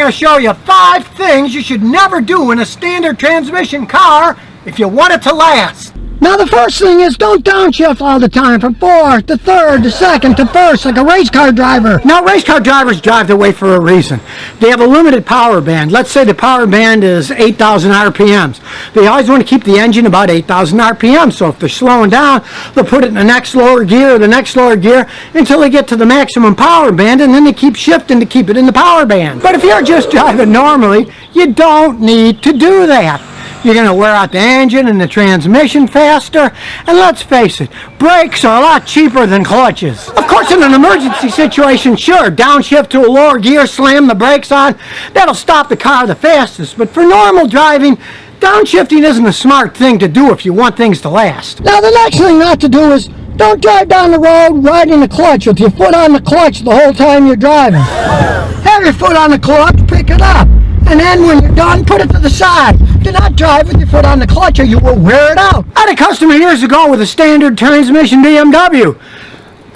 going to show you 5 things you should never do in a standard transmission car if you want it to last. Now the first thing is don't downshift all the time from 4th to 3rd to 2nd to 1st like a race car driver. Now race car drivers drive their way for a reason. They have a limited power band. Let's say the power band is 8,000 RPMs. They always want to keep the engine about 8,000 RPMs. So if they're slowing down, they'll put it in the next lower gear or the next lower gear until they get to the maximum power band, and then they keep shifting to keep it in the power band. But if you're just driving normally, you don't need to do that. You're going to wear out the engine and the transmission faster. And let's face it, brakes are a lot cheaper than clutches. Of course, in an emergency situation, sure, downshift to a lower gear, slam the brakes on. That'll stop the car the fastest. But for normal driving, downshifting isn't a smart thing to do if you want things to last. Now, the next thing not to do is don't drive down the road riding the clutch with your foot on the clutch the whole time you're driving. Have your foot on the clutch, pick it up. And then when you're done, put it to the side. Do not drive with your foot on the clutch or you will wear it out. I had a customer years ago with a standard transmission BMW.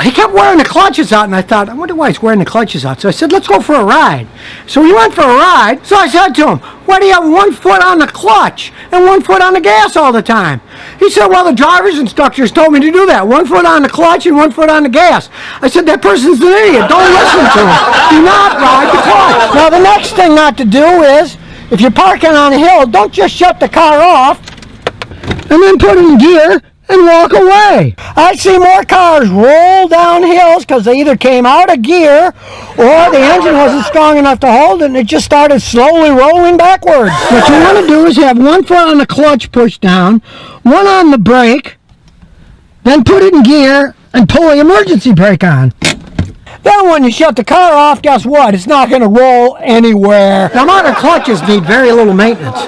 He kept wearing the clutches out, and I thought, I wonder why he's wearing the clutches out. So I said, let's go for a ride. So we went for a ride. So I said to him, why do you have one foot on the clutch and one foot on the gas all the time? He said, well, the driver's instructors told me to do that. One foot on the clutch and one foot on the gas. I said, that person's an idiot. Don't listen to him. Do not ride the clutch. Now, the next thing not to do is, if you're parking on a hill, don't just shut the car off and then put it in gear and walk away. I see more cars roll down hills because they either came out of gear or the engine wasn't strong enough to hold it and it just started slowly rolling backwards. What you want to do is have one foot on the clutch pushed down, one on the brake, then put it in gear and pull the emergency brake on. Then when you shut the car off, guess what? It's not going to roll anywhere. Now, modern clutches need very little maintenance,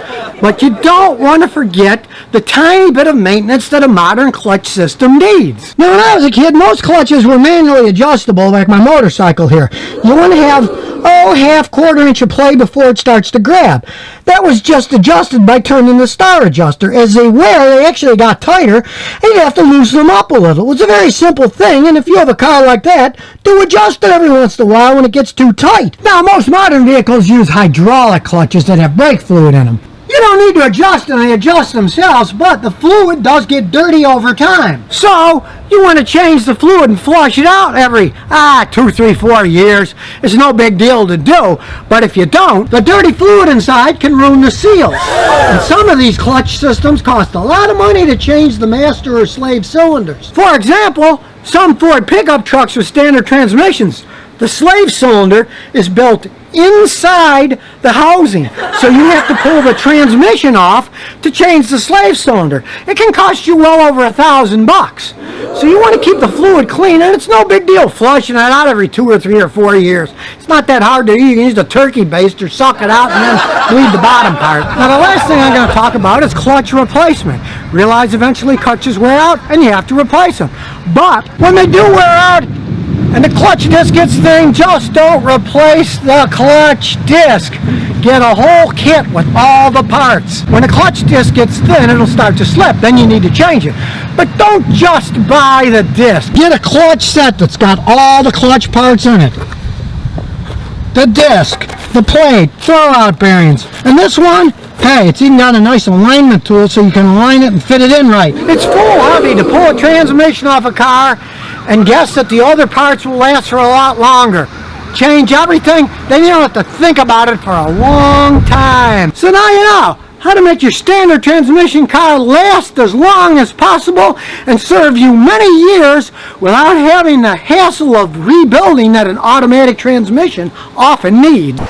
but you don't want to forget the tiny bit of maintenance that a modern clutch system needs. Now, when I was a kid, most clutches were manually adjustable, like my motorcycle here. You want to have, half quarter inch of play before it starts to grab. That was just adjusted by turning the star adjuster. As they wear, they actually got tighter, and you have to loosen them up a little. It was a very simple thing, and if you have a car like that, do adjust it every once in a while when it gets too tight. Now, most modern vehicles use hydraulic clutches that have brake fluid in them. You don't need to adjust them, they adjust themselves, but the fluid does get dirty over time. So, you want to change the fluid and flush it out every 2, 3, 4 years. It's no big deal to do, but if you don't, the dirty fluid inside can ruin the seals. And some of these clutch systems cost a lot of money to change the master or slave cylinders. For example, some Ford pickup trucks with standard transmissions, the slave cylinder is built inside the housing, so you have to pull the transmission off to change the slave cylinder. It can cost you well over $1,000. So you want to keep the fluid clean, and it's no big deal flushing it out every 2 or 3 or 4 years. It's not that hard to do. You can use a turkey baster, suck it out, and then bleed the bottom part. Now the last thing I'm going to talk about is clutch replacement. Realize eventually clutches wear out, and you have to replace them. But when they do wear out, and the clutch disc gets thin, just don't replace the clutch disc. Get a whole kit with all the parts. When the clutch disc gets thin, it'll start to slip. Then you need to change it. But don't just buy the disc. Get a clutch set that's got all the clutch parts in it. The disc, the plate, throwout bearings. And this one, hey, it's even got a nice alignment tool so you can align it and fit it in right. It's full hobby to pull a transmission off a car and guess that the other parts will last for a lot longer. Change everything, then you don't have to think about it for a long time. So now you know how to make your standard transmission car last as long as possible and serve you many years without having the hassle of rebuilding that an automatic transmission often needs.